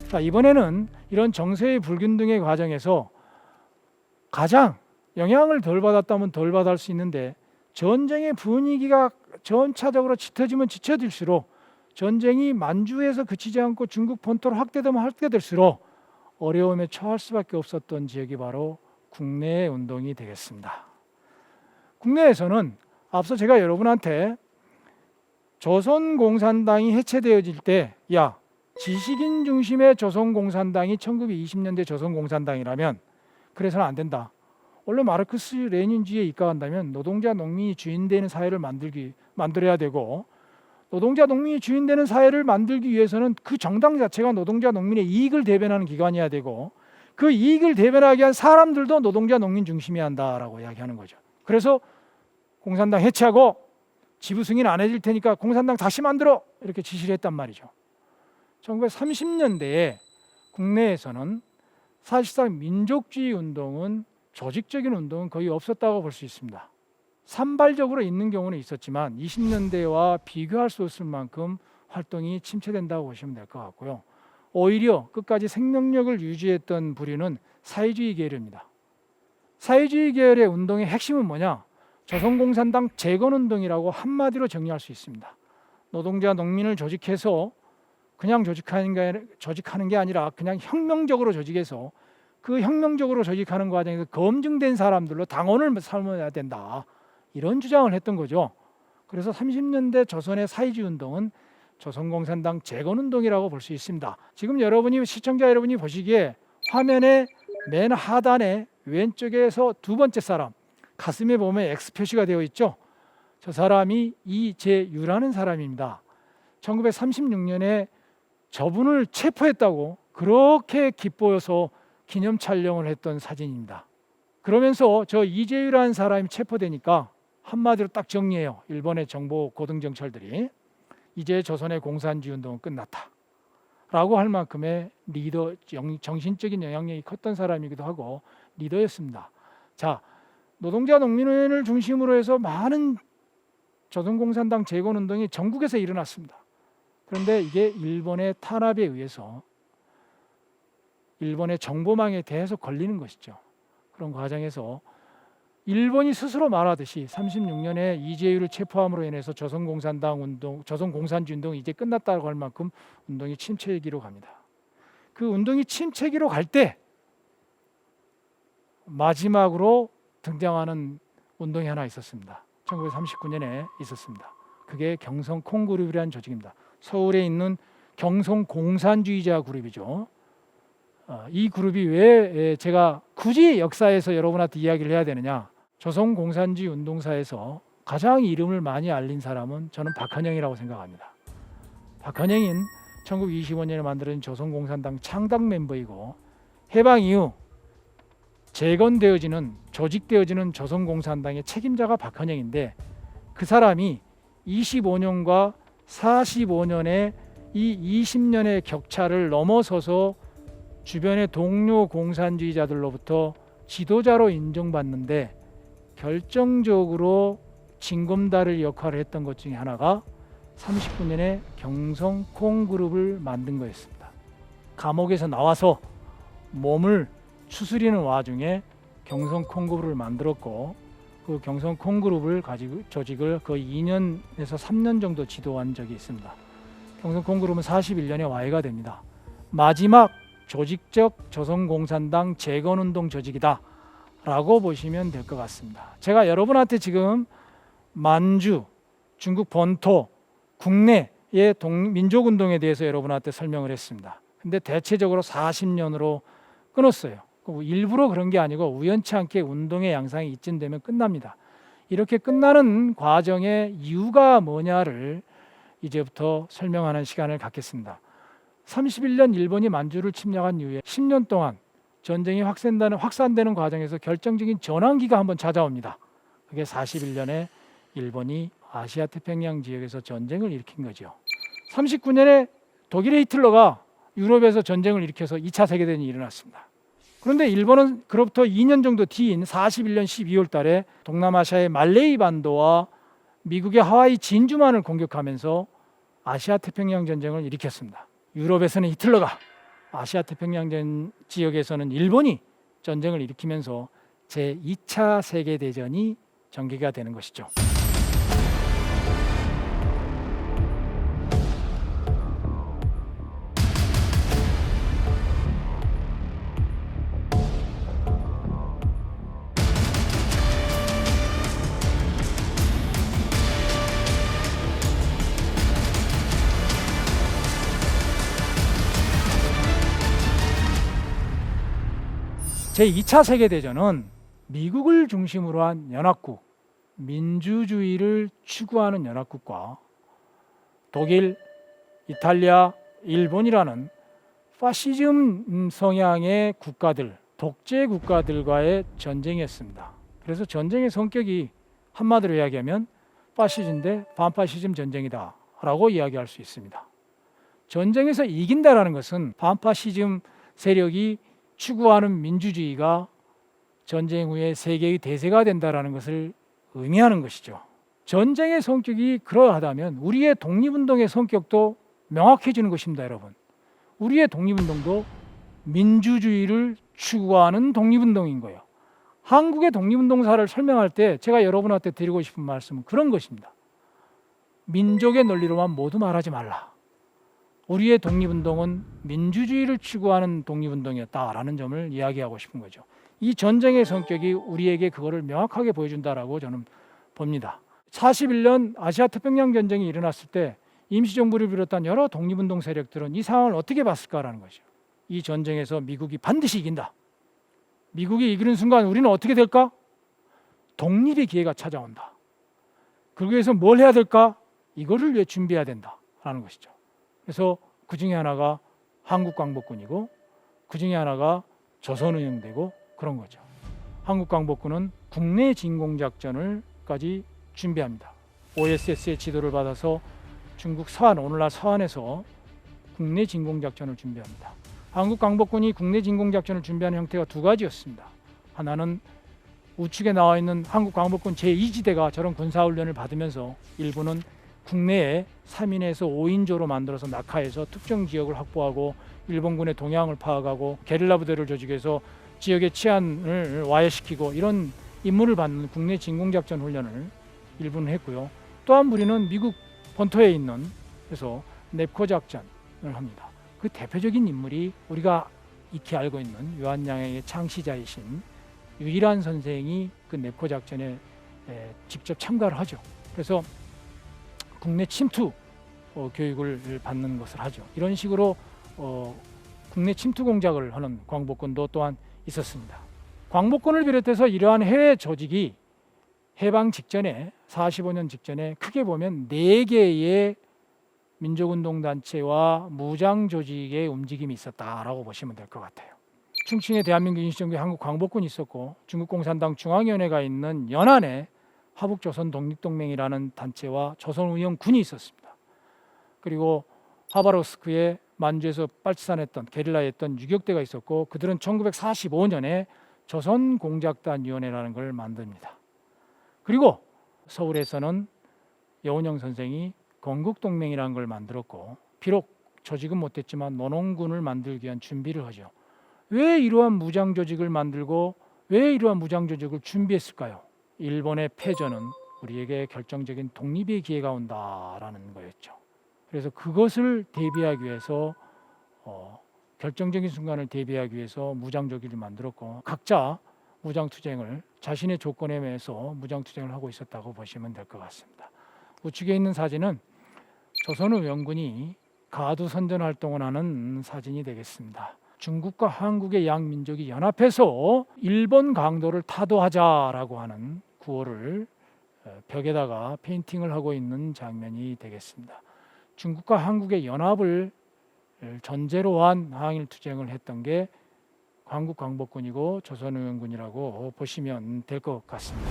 자, 이번에는 이런 정세의 불균등의 과정에서 가장 영향을 덜 받았다면 덜 받을 수 있는데, 전쟁의 분위기가 전차적으로 짙어지면 짙어질수록, 전쟁이 만주에서 그치지 않고 중국 본토로 확대되면 확대될수록 어려움에 처할 수밖에 없었던 지역이 바로 국내의 운동이 되겠습니다. 국내에서는 앞서 제가 여러분한테 조선공산당이 해체되어질 때, 야, 지식인 중심의 조선공산당이 1920년대 조선공산당이라면 그래서는 안 된다. 원래 마르크스 레닌주의에 입각한다면 노동자 농민이 주인되는 사회를 만들어야 되고, 노동자 농민이 주인되는 사회를 만들기 위해서는 그 정당 자체가 노동자 농민의 이익을 대변하는 기관이어야 되고, 그 이익을 대변하기 위한 사람들도 노동자 농민 중심이어야 한다라고 이야기하는 거죠. 그래서 공산당 해체하고 지부 승인 안 해줄 테니까 공산당 다시 만들어, 이렇게 지시를 했단 말이죠. 1930년대에 국내에서는 사실상 민족주의 운동은, 조직적인 운동은 거의 없었다고 볼 수 있습니다. 산발적으로 있는 경우는 있었지만 20년대와 비교할 수 없을 만큼 활동이 침체된다고 보시면 될 것 같고요. 오히려 끝까지 생명력을 유지했던 부류는 사회주의 계열입니다. 사회주의 계열의 운동의 핵심은 뭐냐? 조선공산당 재건운동이라고 한마디로 정리할 수 있습니다. 노동자 농민을 조직해서 그냥 조직하는 게 아니라 그냥 혁명적으로 조직해서, 그 혁명적으로 조직하는 과정에서 검증된 사람들로 당원을 삼아야 된다, 이런 주장을 했던 거죠. 그래서 30년대 조선의 사회주의 운동은 조선공산당 재건운동이라고 볼 수 있습니다. 지금 시청자 여러분이 보시기에 화면의 맨 하단에 왼쪽에서 두 번째 사람, 가슴에 보면 X 표시가 되어 있죠. 저 사람이 이재유라는 사람입니다. 1936년에 저분을 체포했다고 그렇게 기뻐해서 기념 촬영을 했던 사진입니다. 그러면서 저 이재유라는 사람이 체포되니까 한마디로 딱 정리해요. 일본의 정보 고등정찰들이 이제 조선의 공산주의 운동은 끝났다 라고 할 만큼의 리더, 정신적인 영향력이 컸던 사람이기도 하고 리더였습니다. 자, 노동자 농민을 중심으로 해서 많은 조선공산당 재건운동이 전국에서 일어났습니다. 그런데 이게 일본의 탄압에 의해서 일본의 정보망에 대해서 걸리는 것이죠. 그런 과정에서 일본이 스스로 말하듯이 36년에 이재유를 체포함으로 인해서 조선공산당 운동, 조선공산주의 운동이 이제 끝났다고 할 만큼 운동이 침체기로 갑니다. 그 운동이 침체기로 갈 때 마지막으로 등장하는 운동이 하나 있었습니다. 1939년에 있었습니다. 그게 경성콩그룹이라는 조직입니다. 서울에 있는 경성공산주의자 그룹이죠. 이 그룹이 왜 제가 굳이 역사에서 여러분한테 이야기를 해야 되느냐? 조선공산주의 운동사에서 가장 이름을 많이 알린 사람은 저는 박헌영이라고 생각합니다. 박헌영은 1925년에 만들어진 조선공산당 창당 멤버이고, 해방 이후 재건되어지는, 조직되어지는 조선공산당의 책임자가 박헌영인데, 그 사람이 25년과 45년의 이 20년의 격차를 넘어서서 주변의 동료 공산주의자들로부터 지도자로 인정받는데 결정적으로 징검다리 역할을 했던 것 중에 하나가 39년에 경성콩그룹을 만든 거였습니다. 감옥에서 나와서 몸을 추스리는 와중에 경성콩그룹을 만들었고, 그 경성콩그룹을 가지고 조직을 거의 2년에서 3년 정도 지도한 적이 있습니다. 경성콩그룹은 41년에 와해가 됩니다. 마지막 조직적 조선공산당 재건운동 조직이다 라고 보시면 될 것 같습니다. 제가 여러분한테 지금 만주, 중국 본토, 국내의 민족운동에 대해서 여러분한테 설명을 했습니다. 근데 대체적으로 40년으로 끊었어요. 일부러 그런 게 아니고 우연치 않게 운동의 양상이 이쯤되면 끝납니다. 이렇게 끝나는 과정의 이유가 뭐냐를 이제부터 설명하는 시간을 갖겠습니다. 31년 일본이 만주를 침략한 이후에 10년 동안 전쟁이 확산되는 과정에서 결정적인 전환기가 한번 찾아옵니다. 그게 41년에 일본이 아시아 태평양 지역에서 전쟁을 일으킨 거죠. 39년에 독일의 히틀러가 유럽에서 전쟁을 일으켜서 2차 세계대전이 일어났습니다. 그런데 일본은 그로부터 2년 정도 뒤인 41년 12월 달에 동남아시아의 말레이 반도와 미국의 하와이 진주만을 공격하면서 아시아 태평양 전쟁을 일으켰습니다. 유럽에서는 히틀러가, 아시아 태평양 지역에서는 일본이 전쟁을 일으키면서 제2차 세계대전이 전개가 되는 것이죠. 제2차 세계대전은 미국을 중심으로 한 연합국, 민주주의를 추구하는 연합국과 독일, 이탈리아, 일본이라는 파시즘 성향의 국가들, 독재 국가들과의 전쟁이었습니다. 그래서 전쟁의 성격이 한마디로 이야기하면 파시즘 대 반파시즘 전쟁이다 라고 이야기할 수 있습니다. 전쟁에서 이긴다라는 것은 반파시즘 세력이 추구하는 민주주의가 전쟁 후에 세계의 대세가 된다는 것을 의미하는 것이죠. 전쟁의 성격이 그러하다면 우리의 독립운동의 성격도 명확해지는 것입니다, 여러분. 우리의 독립운동도 민주주의를 추구하는 독립운동인 거예요. 한국의 독립운동사를 설명할 때 제가 여러분한테 드리고 싶은 말씀은 그런 것입니다. 민족의 논리로만 모두 말하지 말라. 우리의 독립운동은 민주주의를 추구하는 독립운동이었다라는 점을 이야기하고 싶은 거죠. 이 전쟁의 성격이 우리에게 그거를 명확하게 보여준다라고 저는 봅니다. 41년 아시아 태평양 전쟁이 일어났을 때 임시정부를 비롯한 여러 독립운동 세력들은 이 상황을 어떻게 봤을까라는 거죠. 이 전쟁에서 미국이 반드시 이긴다. 미국이 이기는 순간 우리는 어떻게 될까? 독립의 기회가 찾아온다. 그러기 위해서 뭘 해야 될까? 이거를 위해 준비해야 된다라는 것이죠. 그래서 그 중에 하나가 한국광복군이고 그 중에 하나가 조선운영되고 그런 거죠. 한국광복군은 국내 진공작전을까지 준비합니다. OSS의 지도를 받아서 중국 서안, 오늘날 서안에서 국내 진공작전을 준비합니다. 한국광복군이 국내 진공작전을 준비하는 형태가 두 가지였습니다. 하나는 우측에 나와 있는 한국광복군 제2지대가 저런 군사훈련을 받으면서 일부는 국내에 3인에서 5인조로 만들어서 낙하해서 특정 지역을 확보하고 일본군의 동향을 파악하고 게릴라 부대를 조직해서 지역의 치안을 와해시키고 이런 임무를 받는 국내 진공작전 훈련을 일부는 했고요. 또 한 무리는 미국 본토에 있는 그래서 넵코 작전을 합니다. 그 대표적인 인물이 우리가 익히 알고 있는 유한양의 창시자이신 유일한 선생이 그 넵코 작전에 직접 참가를 하죠. 그래서 국내 침투 교육을 받는 것을 하죠. 이런 식으로 국내 침투 공작을 하는 광복군도 또한 있었습니다. 광복군을 비롯해서 이러한 해외 조직이 해방 직전에 45년 직전에 크게 보면 4개의 민족운동단체와 무장 조직의 움직임이 있었다라고 보시면 될 것 같아요. 충칭에 대한민국 임시정부의 한국광복군이 있었고 중국 공산당 중앙위원회가 있는 연안에 화북조선 독립동맹이라는 단체와 조선운영군이 있었습니다. 그리고 하바rov스크에 만주에서 빨치산했던 게릴라했던 유격대가 있었고 그들은 1945년에 조선공작단위원회라는 걸 만듭니다. 그리고 서울에서는 여운형 선생이 건국동맹이라는 걸 만들었고 비록 조직은 못했지만 논홍군을 만들기 위한 준비를 하죠. 왜 이러한 무장조직을 만들고 왜 이러한 무장조직을 준비했을까요? 일본의 패전은 우리에게 결정적인 독립의 기회가 온다라는 거였죠. 그래서 그것을 대비하기 위해서 결정적인 순간을 대비하기 위해서 무장조직을 만들었고 각자 무장투쟁을 자신의 조건에 의해서 무장투쟁을 하고 있었다고 보시면 될 것 같습니다. 우측에 있는 사진은 조선의원군이 가두선전 활동을 하는 사진이 되겠습니다. 중국과 한국의 양민족이 연합해서 일본 강도를 타도하자라고 하는 구호를 벽에다가 페인팅을 하고 있는 장면이 되겠습니다. 중국과 한국의 연합을 전제로 한 항일투쟁을 했던 게 한국광복군이고 조선의원군이라고 보시면 될 것 같습니다.